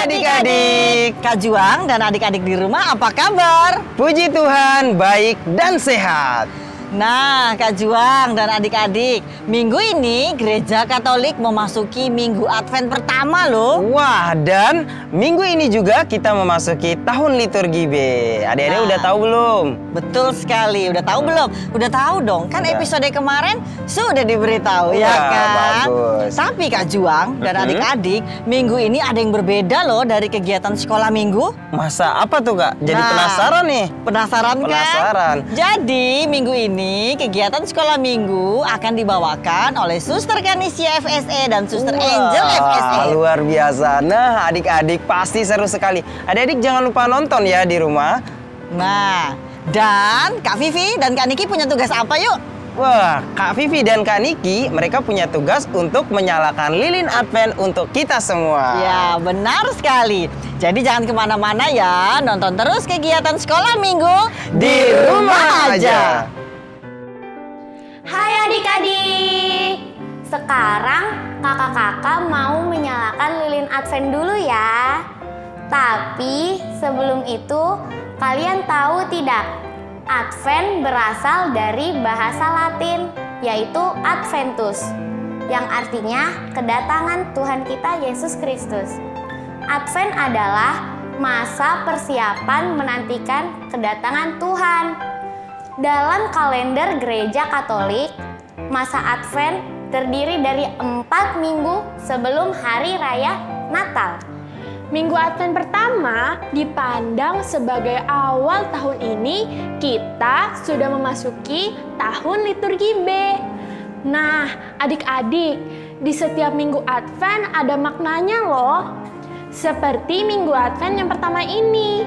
adik-adik. Kak Juang dan adik-adik di rumah apa kabar? Puji Tuhan, baik dan sehat. Nah, Kak Juang dan adik-adik, minggu ini Gereja Katolik memasuki minggu Advent pertama loh. Wah, dan minggu ini juga kita memasuki tahun liturgi B. Adik-adik udah tahu belum? Betul sekali, udah tahu belum? Udah tahu dong, kan Udah. episode kemarin sudah diberitahu ya kan? Bagus. Tapi Kak Juang dan adik-adik, minggu ini ada yang berbeda loh dari kegiatan sekolah minggu. Masa apa tuh Kak? Jadi Nah, penasaran nih. Penasaran kan? Penasaran. Jadi minggu ini kegiatan sekolah minggu akan dibawakan oleh Suster Kanisia FSE dan Suster Angel FSE. Luar biasa. Nah, adik-adik pasti seru sekali. Adik-adik jangan lupa nonton ya di rumah. Nah, dan Kak Vivi dan Kak Niki punya tugas apa yuk? Wah, Kak Vivi dan Kak Niki mereka punya tugas untuk menyalakan lilin Advent untuk kita semua. Ya, benar sekali. Jadi jangan kemana-mana ya, nonton terus kegiatan sekolah minggu Di rumah aja. Hai adik-adik, sekarang kakak-kakak mau menyalakan lilin Advent dulu ya. Tapi sebelum itu, kalian tahu tidak? Advent berasal dari bahasa Latin, yaitu Adventus, yang artinya kedatangan Tuhan kita Yesus Kristus. Advent adalah masa persiapan menantikan kedatangan Tuhan. Dalam kalender Gereja Katolik, masa Advent terdiri dari 4 minggu sebelum Hari Raya Natal. Minggu Advent pertama dipandang sebagai awal tahun ini kita sudah memasuki tahun liturgi B. Nah, adik-adik, di setiap minggu Advent ada maknanya loh. Seperti minggu Advent yang pertama ini,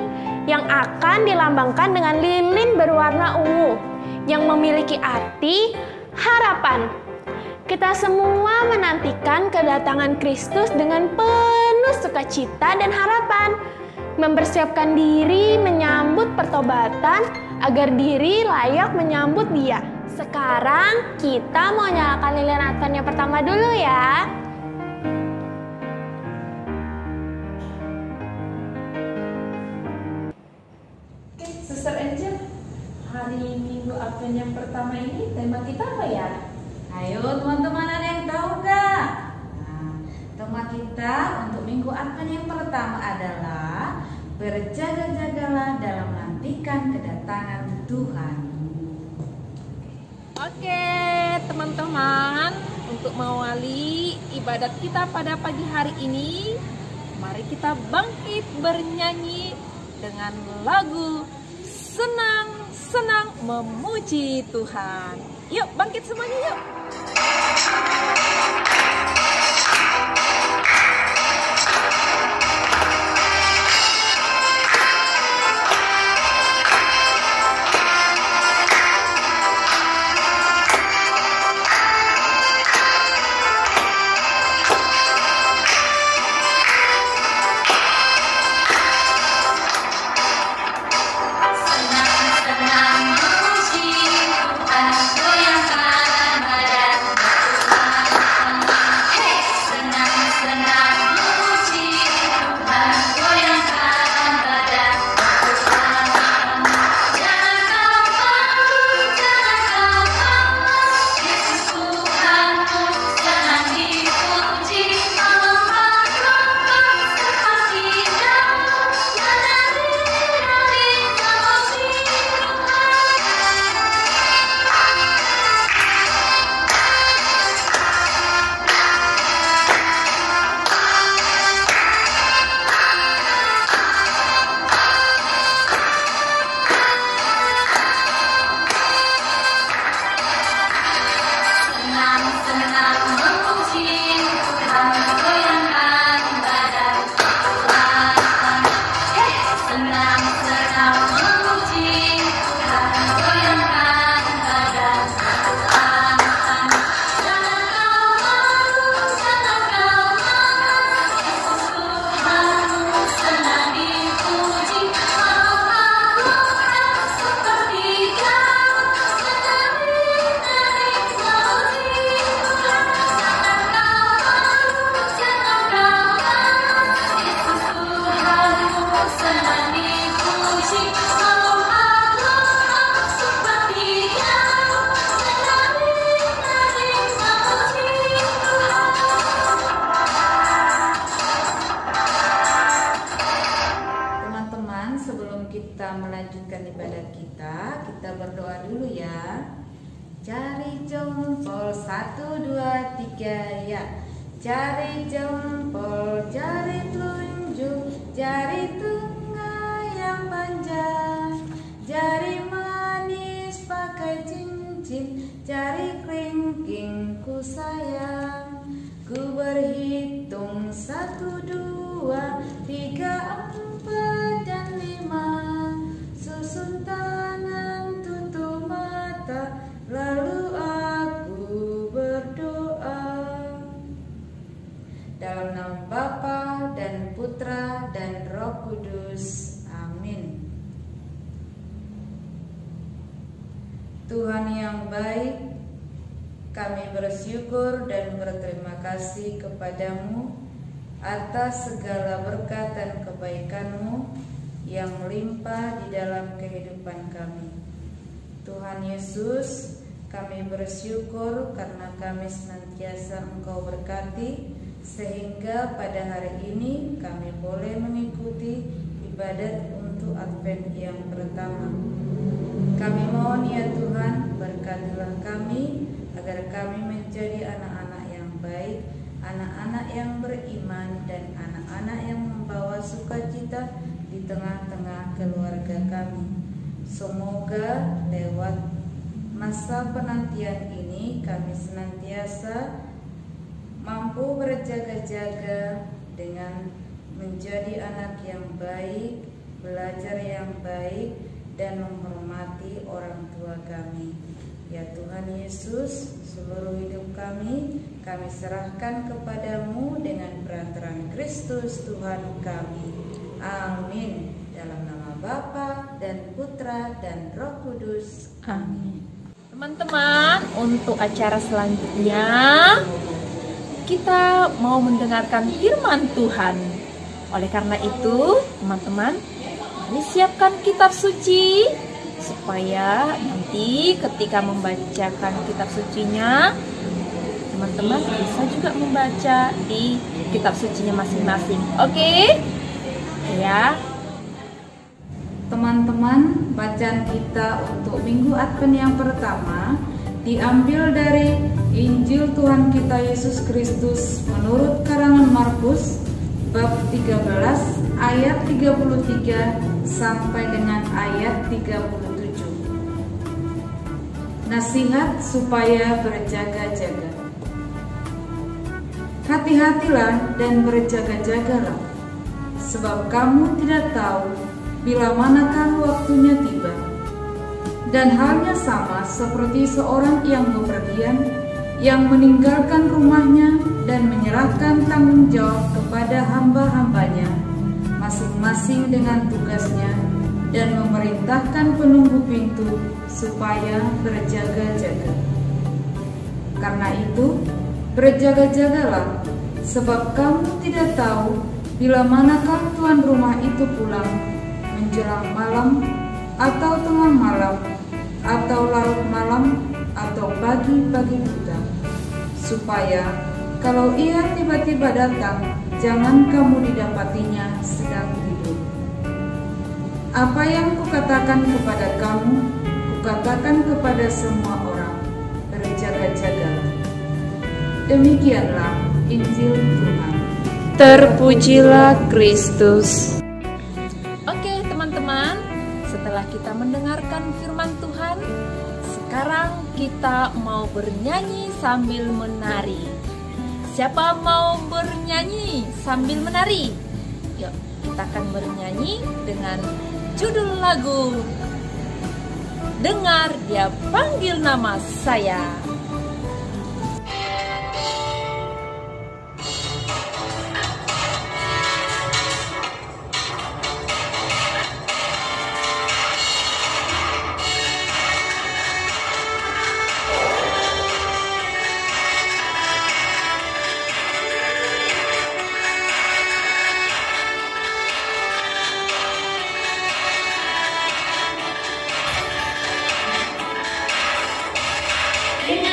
yang akan dilambangkan dengan lilin berwarna ungu yang memiliki arti harapan. Kita semua menantikan kedatangan Kristus dengan penuh sukacita dan harapan, mempersiapkan diri menyambut pertobatan agar diri layak menyambut Dia. Sekarang kita mau nyalakan lilin Advent yang pertama dulu ya. Suster Angel, hari Minggu Advent yang pertama ini tema kita apa ya? Ayo teman-teman, ada yang tahu nggak? Nah, tema kita untuk Minggu Advent yang pertama adalah berjaga-jagalah dalam menantikan kedatangan Tuhan. Oke teman-teman, untuk mengawali ibadat kita pada pagi hari ini, mari kita bangkit bernyanyi dengan lagu Senang-senang memuji Tuhan. Yuk bangkit semuanya yuk. Senang-senang memuji Tuhan, goyangkan badan bertuhan. Senang ya. Jari jempol 1, 2, 3 ya. Jari jempol, jari telunjuk, jari tengah yang panjang, jari manis pakai cincin, jari kelingking ku sayang. Ku berhitung 1, 2, 3, 4 dan 5. Susun tangan, tutup mata, lalu aku berdoa. Dalam nama Bapa dan Putra dan Roh Kudus. Amin. Tuhan yang baik, kami bersyukur dan berterima kasih kepadamu atas segala berkat dan kebaikan-Mu yang melimpah di dalam kehidupan kami. Tuhan Yesus, kami bersyukur karena kami senantiasa Engkau berkati, sehingga pada hari ini kami boleh mengikuti ibadat untuk Advent yang pertama. Kami mohon ya Tuhan, berkatilah kami agar kami menjadi anak-anak yang baik, anak-anak yang beriman, dan anak-anak yang membawa sukacita di tengah-tengah keluarga kami. Semoga lewat masa penantian ini kami senantiasa mampu berjaga-jaga dengan menjadi anak yang baik, belajar yang baik, dan menghormati orang tua kami. Ya Tuhan Yesus, seluruh hidup kami serahkan kepadamu dengan perantaraan Kristus Tuhan kami. Amin. Dalam nama Bapa dan Putra dan Roh Kudus. Amin. Teman-teman, untuk acara selanjutnya kita mau mendengarkan firman Tuhan. Oleh karena itu, teman-teman, mari siapkan kitab suci supaya nanti ketika membacakan kitab sucinya, teman-teman bisa juga membaca di kitab sucinya masing-masing. Oke? Ya. Teman-teman, bacaan kita untuk Minggu Advent yang pertama diambil dari Injil Tuhan kita Yesus Kristus menurut karangan Markus bab 13 ayat 33 sampai dengan ayat 37. Nasihat supaya berjaga-jaga. Hati-hatilah dan berjaga-jagalah, sebab kamu tidak tahu bila manakah waktunya tiba. Dan halnya sama seperti seorang yang bepergian, yang meninggalkan rumahnya dan menyerahkan tanggung jawab kepada hamba-hambanya, masing-masing dengan tugasnya, dan memerintahkan penunggu pintu supaya berjaga-jaga. Karena itu, berjaga-jagalah, sebab kamu tidak tahu bila manakah tuan rumah itu pulang, menjelang malam, atau tengah malam, atau larut malam, atau pagi-pagi buta, supaya kalau ia tiba-tiba datang, jangan kamu didapatinya sedang tidur. Apa yang kukatakan kepada kamu, kukatakan kepada semua orang, berjaga-jagalah. Demikianlah Injil Tuhan. Terpujilah Kristus. Oke teman-teman, setelah kita mendengarkan firman Tuhan, sekarang kita mau bernyanyi sambil menari. Siapa mau bernyanyi sambil menari? Yuk, kita akan bernyanyi dengan judul lagu Dengar Dia Panggil Nama Saya. Dengar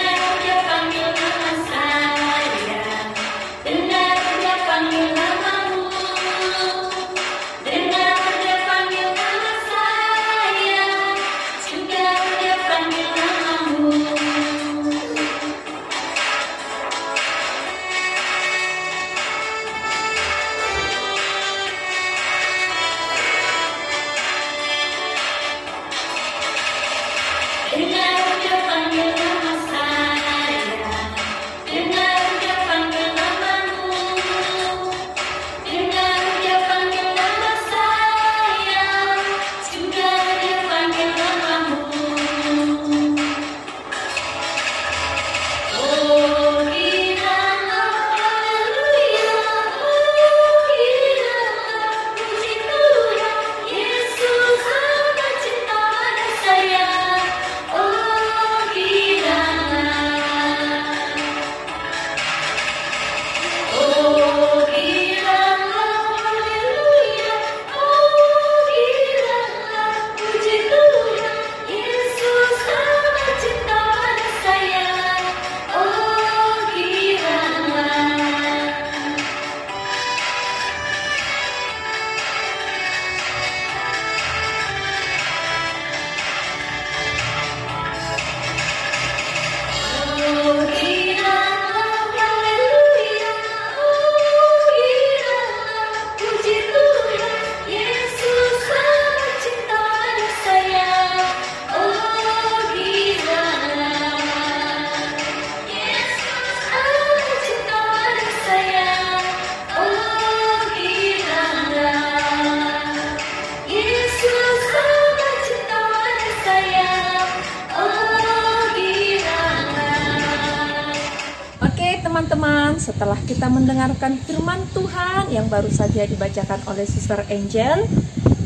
teman-teman, setelah kita mendengarkan firman Tuhan yang baru saja dibacakan oleh Suster Angel,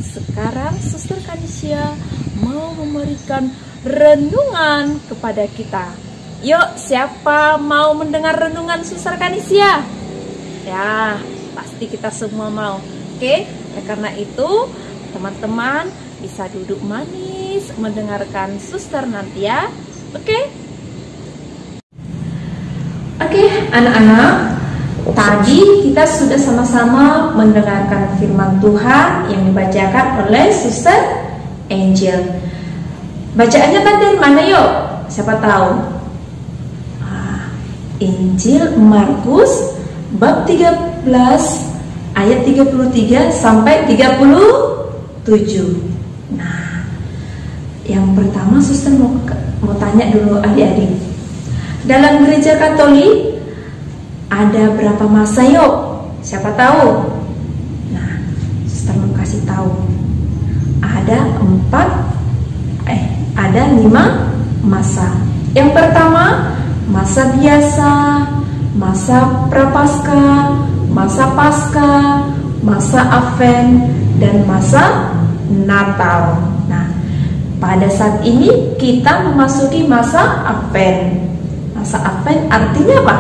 sekarang Suster Kanisia mau memberikan renungan kepada kita. Yuk, siapa mau mendengar renungan Suster Kanisia? Ya, pasti kita semua mau. Oke, karena itu teman-teman bisa duduk manis mendengarkan Suster nanti ya. Oke? Oke, anak-anak, tadi kita sudah sama-sama mendengarkan firman Tuhan yang dibacakan oleh Suster Angel. Bacaannya tadi mana yuk? Siapa tahu? Injil Markus bab 13 ayat 33 sampai 37. Nah, yang pertama Suster mau tanya dulu adik-adik. Dalam gereja Katolik ada berapa masa yuk? Siapa tahu? Nah, Suster mau kasih tahu. Ada 5 masa. Yang pertama, masa biasa, masa prapaskah, masa Paskah, masa Advent, dan masa Natal. Nah, pada saat ini kita memasuki masa Advent. Masa Advent artinya apa?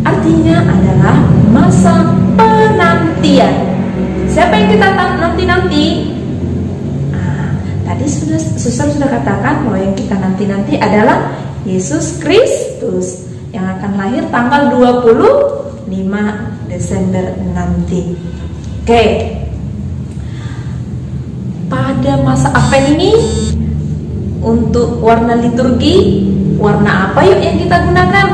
Artinya adalah masa penantian. Siapa yang kita nanti-nanti? Tadi Suster sudah katakan bahwa yang kita nanti-nanti adalah Yesus Kristus yang akan lahir tanggal 25 Desember nanti. Oke. Pada masa Advent ini, untuk warna liturgi, warna apa yuk yang kita gunakan?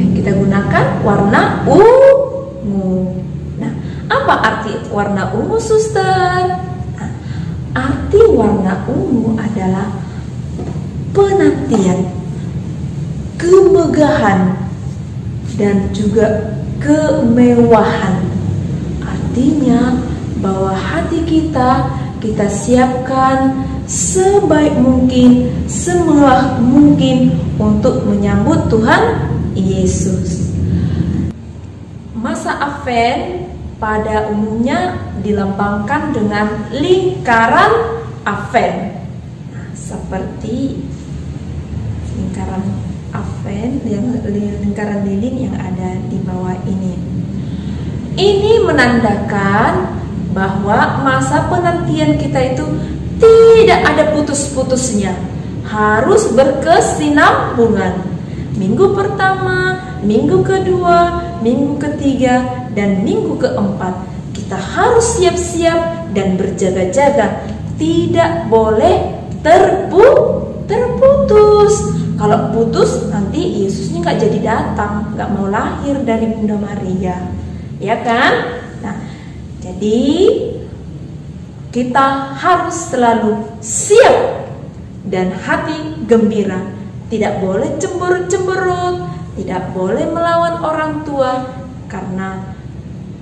Yang kita gunakan warna ungu. Nah, apa arti warna ungu, Suster? Nah, arti warna ungu adalah penantian, kemegahan, dan juga kemewahan. Artinya bahwa hati kita siapkan sebaik mungkin, semewah mungkin untuk menyambut Tuhan Yesus. Masa Advent pada umumnya dilambangkan dengan lingkaran Advent. Nah, seperti lingkaran Advent, lingkaran lilin yang ada di bawah ini. Ini menandakan bahwa masa penantian kita itu tidak ada putus-putusnya, harus berkesinambungan. Minggu pertama, minggu kedua, minggu ketiga, dan minggu keempat kita harus siap-siap dan berjaga-jaga, tidak boleh terputus. Kalau putus nanti Yesusnya nggak jadi datang, nggak mau lahir dari Bunda Maria, ya kan? Nah, jadi kita harus selalu siap dan hati gembira. Tidak boleh cemberut-cemberut, tidak boleh melawan orang tua. Karena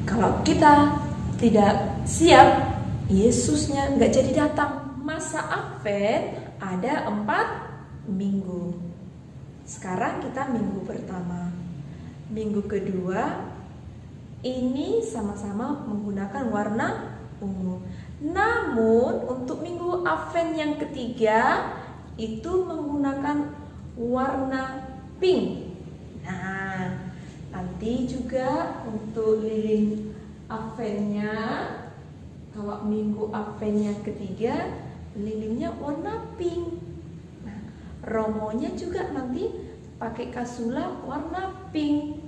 kalau kita tidak siap, Yesusnya nggak jadi datang. Masa Advent ada 4 minggu. Sekarang kita minggu pertama. Minggu kedua ini sama-sama menggunakan warna ungu. Namun untuk minggu Advent yang ketiga itu menggunakan warna pink. Nah, nanti juga untuk lilin Adventnya, kalau minggu Advent yang ketiga lilinnya warna pink. Nah, romonya juga nanti pakai kasula warna pink.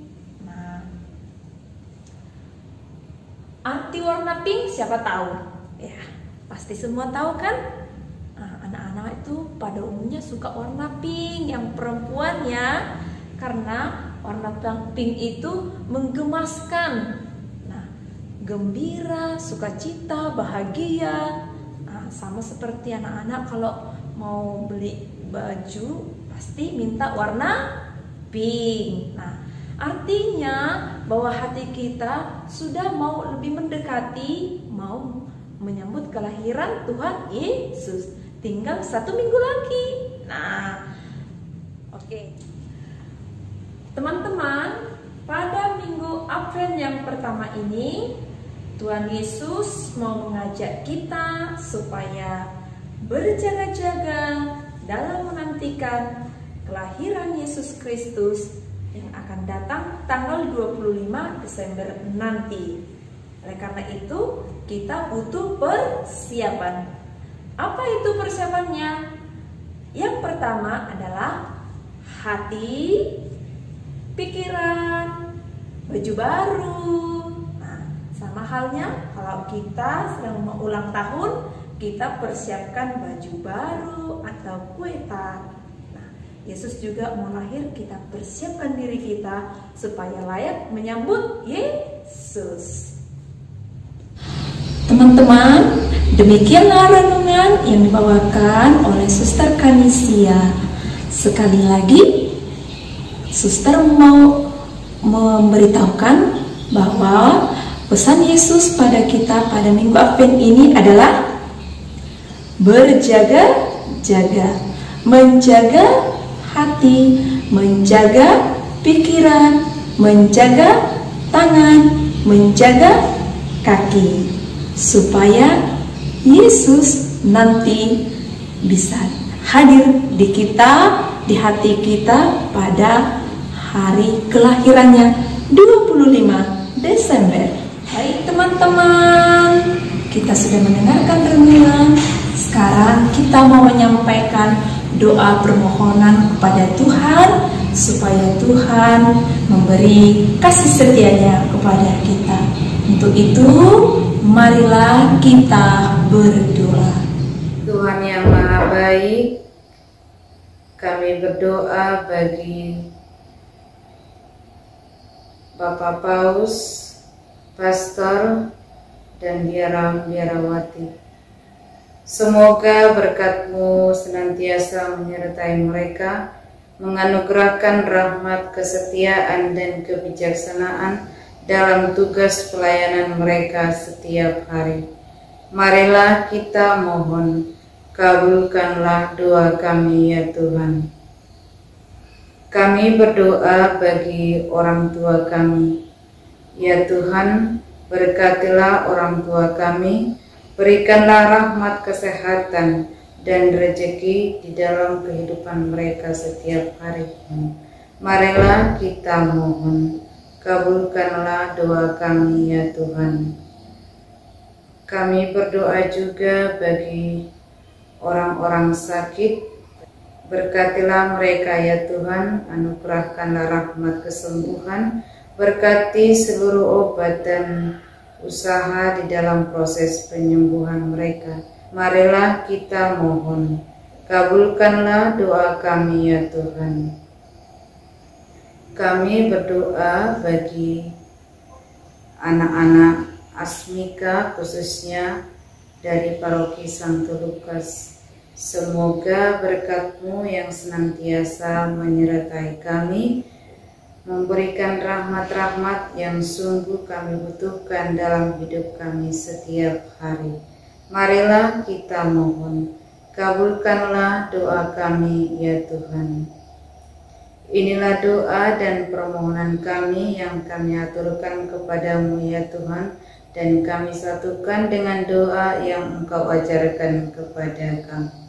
Arti warna pink siapa tahu? Ya, pasti semua tahu kan? Nah, anak-anak itu pada umumnya suka warna pink, yang perempuan ya, karena warna pink itu menggemaskan. Nah, gembira, sukacita, bahagia. Nah, sama seperti anak-anak kalau mau beli baju pasti minta warna pink. Nah, artinya bahwa hati kita sudah mau lebih mendekati, mau menyambut kelahiran Tuhan Yesus. Tinggal 1 minggu lagi. Nah, Oke. Teman-teman, pada minggu Advent yang pertama ini, Tuhan Yesus mau mengajak kita supaya berjaga-jaga dalam menantikan kelahiran Yesus Kristus yang akan datang tanggal 25 Desember nanti. Oleh karena itu, kita butuh persiapan. Apa itu persiapannya? Yang pertama adalah hati, pikiran, baju baru. Nah, sama halnya kalau kita sedang mau ulang tahun, kita persiapkan baju baru atau kue tart. Nah, Yesus juga mau lahir, kita persiapkan diri kita supaya layak menyambut Yesus. Teman-teman, demikianlah renungan yang dibawakan oleh Suster Kanisia. Sekali lagi, Suster mau memberitahukan bahwa pesan Yesus pada kita pada minggu Advent ini adalah berjaga-jaga, menjaga hati, menjaga pikiran, menjaga tangan, menjaga kaki, supaya Yesus nanti bisa hadir di kita, di hati kita pada hari kelahirannya 25 Desember. Baik teman-teman, kita sudah mendengarkan renungan. Sekarang kita mau menyampaikan doa permohonan kepada Tuhan supaya Tuhan memberi kasih setianya kepada kita. Untuk itu, marilah kita berdoa. Tuhan yang Maha Baik, kami berdoa bagi Bapak Paus, Pastor, dan biara-biarawati. Semoga berkat-Mu senantiasa menyertai mereka, menganugerahkan rahmat, kesetiaan, dan kebijaksanaan dalam tugas pelayanan mereka setiap hari. Marilah kita mohon, kabulkanlah doa kami ya Tuhan. Kami berdoa bagi orang tua kami. Ya Tuhan, berkatilah orang tua kami, berikanlah rahmat, kesehatan, dan rezeki di dalam kehidupan mereka setiap hari. Marilah kita mohon, kabulkanlah doa kami ya Tuhan. Kami berdoa juga bagi orang-orang sakit. Berkatilah mereka ya Tuhan, anugerahkanlah rahmat kesembuhan, berkati seluruh obat dan usaha di dalam proses penyembuhan mereka. Marilah kita mohon, kabulkanlah doa kami ya Tuhan. Kami berdoa bagi anak-anak Asmika, khususnya dari Paroki Santo Lukas. Semoga berkat-Mu yang senantiasa menyertai kami, memberikan rahmat-rahmat yang sungguh kami butuhkan dalam hidup kami setiap hari. Marilah kita mohon, kabulkanlah doa kami ya Tuhan. Inilah doa dan permohonan kami yang kami aturkan kepadamu ya Tuhan, dan kami satukan dengan doa yang Engkau ajarkan kepada kami.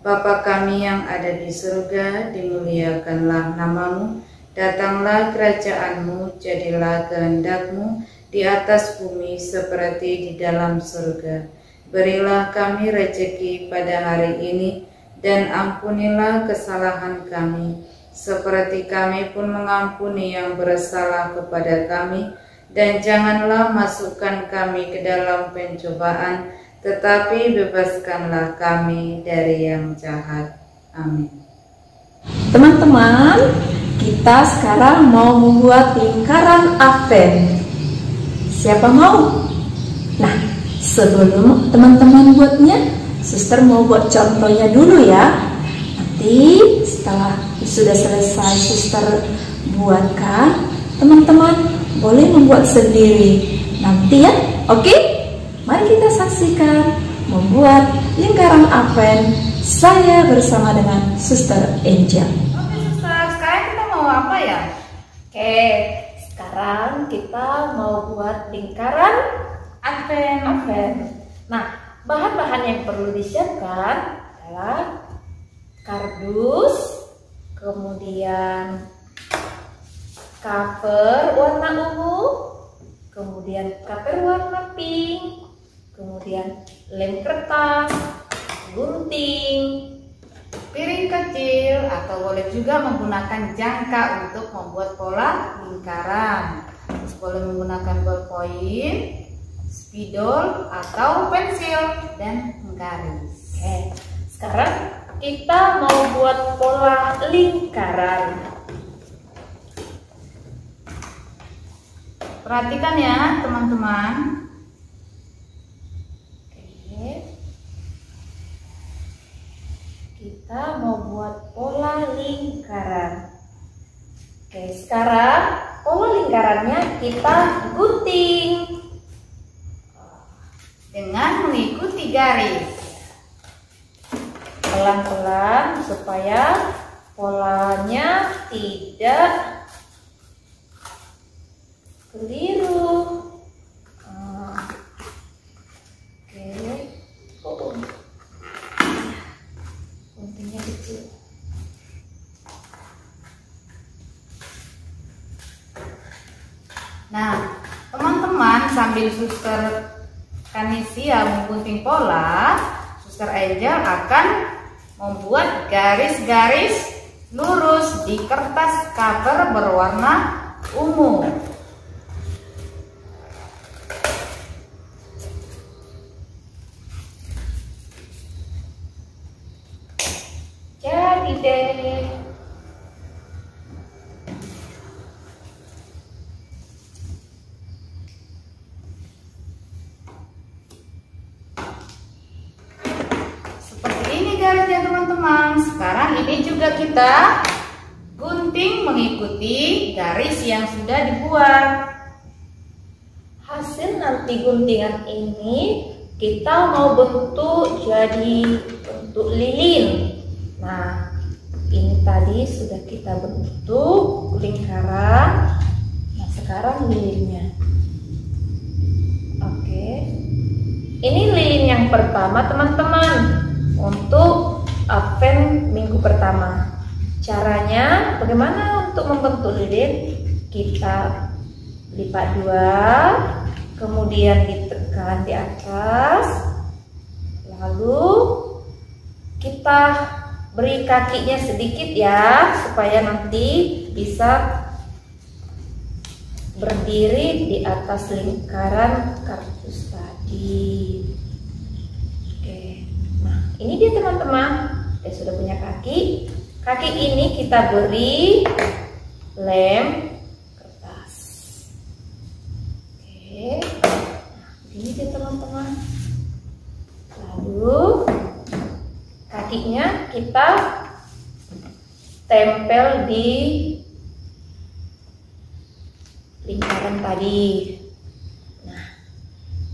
Bapa kami yang ada di surga, dimuliakanlah nama-Mu, datanglah kerajaan-Mu, jadilah kehendak-Mu di atas bumi seperti di dalam surga. Berilah kami rezeki pada hari ini, dan ampunilah kesalahan kami, seperti kami pun mengampuni yang bersalah kepada kami, dan janganlah masukkan kami ke dalam pencobaan, tetapi bebaskanlah kami dari yang jahat. Amin. Teman-teman, kita sekarang mau membuat lingkaran Advent. Siapa mau? Nah, sebelum teman-teman buatnya, Suster mau buat contohnya dulu ya. Nanti setelah sudah selesai Suster buatkan, teman-teman boleh membuat sendiri nanti ya. Oke? Mari kita saksikan membuat lingkaran Advent saya bersama dengan Suster Angel. Oke apa ya? Oke, sekarang kita mau buat lingkaran Advent. Nah, bahan-bahan yang perlu disiapkan adalah kardus, kemudian cover warna ungu, kemudian cover warna pink, kemudian lem kertas, gunting, Piring kecil atau boleh juga menggunakan jangka untuk membuat pola lingkaran. Terus boleh menggunakan ballpoint, spidol atau pensil dan menggaris. Oke, sekarang kita mau buat pola lingkaran. Perhatikan ya teman-teman. Oke. Kita mau buat pola lingkaran. Oke, sekarang pola lingkarannya kita gunting Dengan mengikuti garis. pelan-pelan supaya polanya tidak keliru. Oke. Guntingnya kecil. Nah, teman-teman sambil Suster Kanisia menggunting pola, Suster Angel akan membuat garis-garis lurus di kertas cover berwarna ungu. Jadi deh. Seperti ini garisnya teman-teman. Sekarang ini juga kita gunting mengikuti garis yang sudah dibuat. Hasil nanti guntingan ini kita mau bentuk jadi bentuk lilin. Nah, ini tadi sudah kita bentuk lingkaran. Nah, sekarang lilinnya. Oke. Ini lilin yang pertama, teman-teman. Untuk Advent minggu pertama. Caranya bagaimana untuk membentuk lilin? Kita lipat dua, kemudian ditekan di atas, lalu kita beri kakinya sedikit ya, supaya nanti bisa berdiri di atas lingkaran kardus tadi. Oke, nah ini dia teman-teman, kita sudah punya kaki. Kaki ini kita beri lem kertas. Oke, nah, ini dia teman-teman. Lalu kakinya kita tempel di lingkaran tadi. Nah,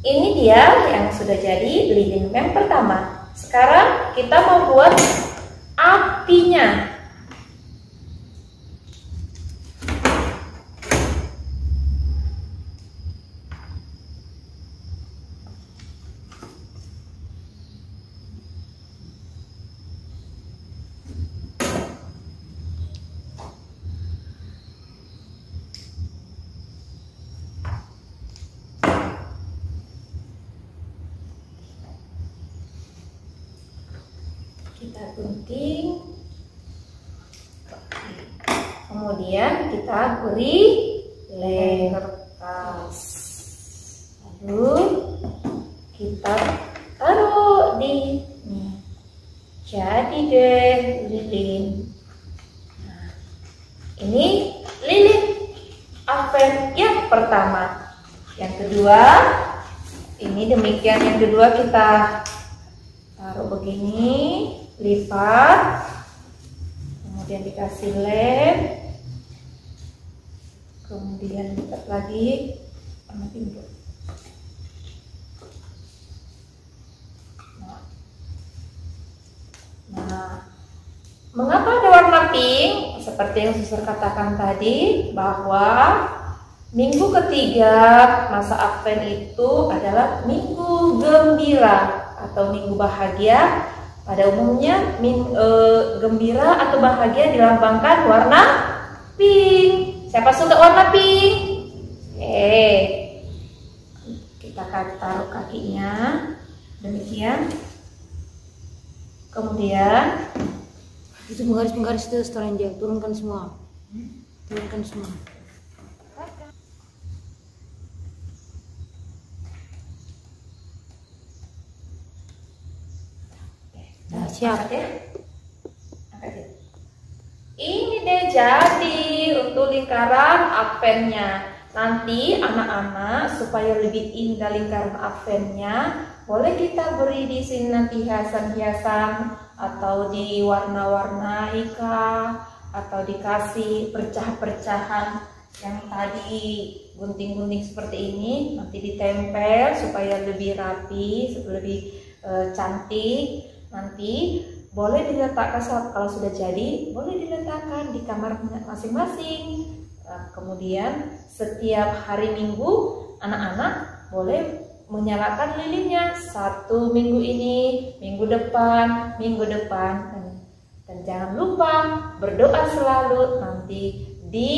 ini dia yang sudah jadi lilin yang pertama. Sekarang kita mau buat apinya. Kita gunting, kemudian kita beri lem kertas, lalu kita taruh di nih. Jadi deh lilin. Nah, ini lilin Advent yang pertama. Yang kedua, ini demikian. Yang kedua kita taruh begini, lipat, kemudian dikasih lem, kemudian lipat lagi warna pink. Nah, mengapa ada warna pink? seperti yang suster katakan tadi, bahwa minggu ketiga masa Advent itu adalah minggu gembira atau minggu bahagia. Pada umumnya gembira atau bahagia dilambangkan warna pink. Siapa suka warna pink? Kita akan taruh kakinya demikian. Kemudian itu penggaris itu Star Angel, turunkan semua. Turunkan semua. Nah, siap. angkat ya. Angkat ya. Ini deh jadi untuk lingkaran Adventnya. Nanti anak-anak supaya lebih indah lingkaran Adventnya, boleh kita beri di sini nanti hiasan-hiasan atau diwarna-warnai kah, atau dikasih percahan-percahan yang tadi gunting-gunting seperti ini, nanti ditempel supaya lebih rapi, lebih cantik. Nanti boleh diletakkan kalau sudah jadi, boleh diletakkan di kamar masing-masing. Kemudian setiap hari Minggu anak-anak boleh menyalakan lilinnya, 1 minggu ini, minggu depan, dan jangan lupa berdoa selalu nanti di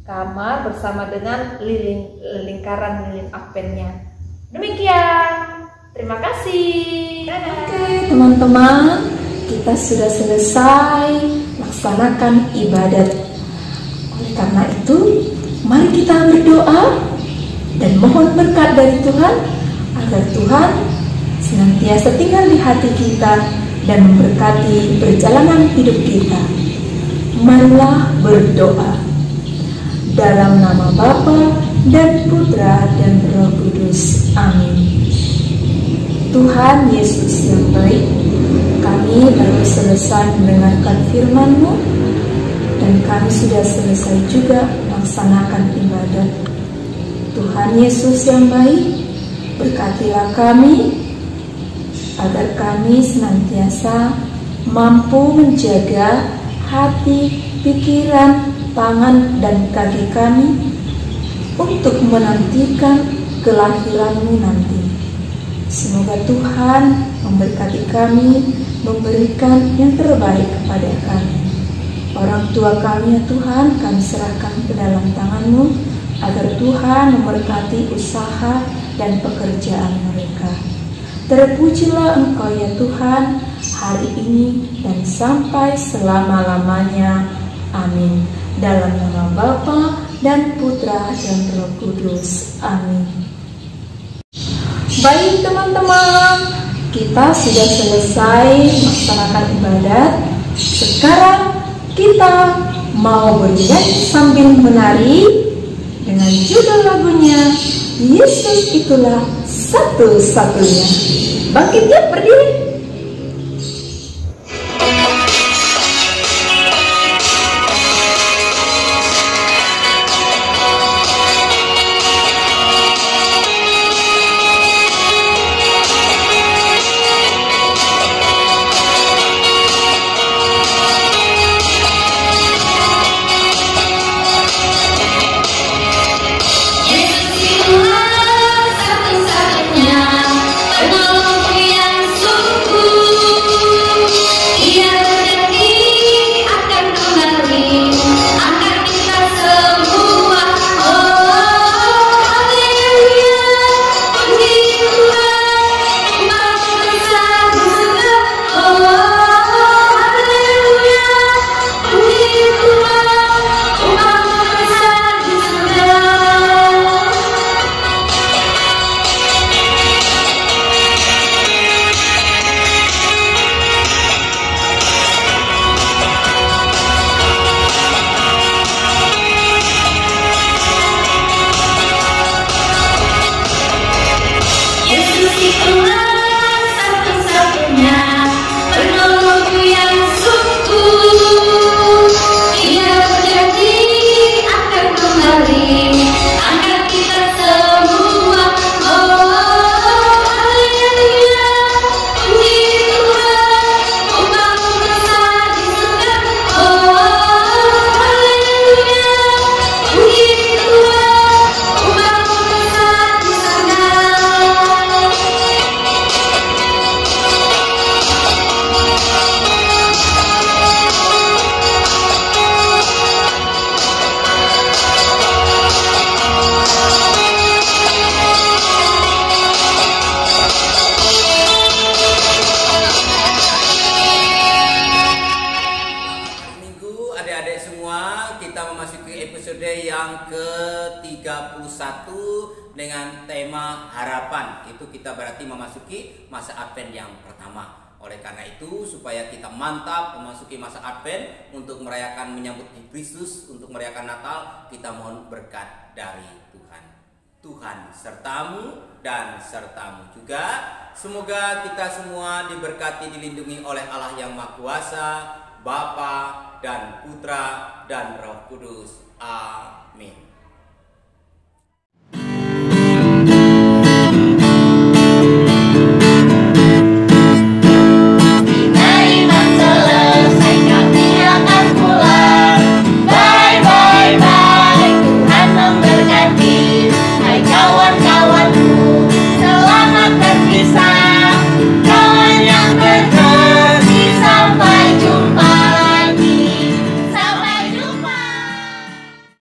kamar bersama dengan lingkaran lilin Adventnya. Demikian. Terima kasih. Oke, teman-teman, kita sudah selesai laksanakan ibadat. Oleh karena itu, mari kita berdoa dan mohon berkat dari Tuhan agar Tuhan senantiasa tinggal di hati kita dan memberkati perjalanan hidup kita. Marilah berdoa. Dalam nama Bapa dan Putra dan Roh Kudus. Amin. Tuhan Yesus yang baik, kami baru selesai mendengarkan firman-Mu dan kami sudah selesai juga melaksanakan ibadat. Tuhan Yesus yang baik, berkatilah kami agar kami senantiasa mampu menjaga hati, pikiran, tangan, dan kaki kami untuk menantikan kelahiran-Mu nanti. Semoga Tuhan memberkati kami, memberikan yang terbaik kepada kami. Orang tua kami ya Tuhan, kami serahkan ke dalam tangan-Mu, agar Tuhan memberkati usaha dan pekerjaan mereka. Terpujilah Engkau ya Tuhan, hari ini dan sampai selama-lamanya. Amin. Dalam nama Bapa dan Putra dan Roh Kudus. Amin. Baik teman-teman, kita sudah selesai melaksanakan ibadat. Sekarang kita mau bernyanyi sambil menari dengan judul lagunya Yesus Itulah Satu-Satunya. Bangkit ya, berdiri. Satu-satunya penolong yang sungguh episode yang ke-31 dengan tema harapan. Itu kita berarti memasuki masa Advent yang pertama. Oleh karena itu, supaya kita mantap memasuki masa Advent untuk merayakan menyambut Kristus, untuk merayakan Natal, kita mohon berkat dari Tuhan. Tuhan sertamu dan sertamu juga. Semoga kita semua diberkati, dilindungi oleh Allah yang Maha Kuasa, Bapa dan Putra dan Roh Kudus. Amin.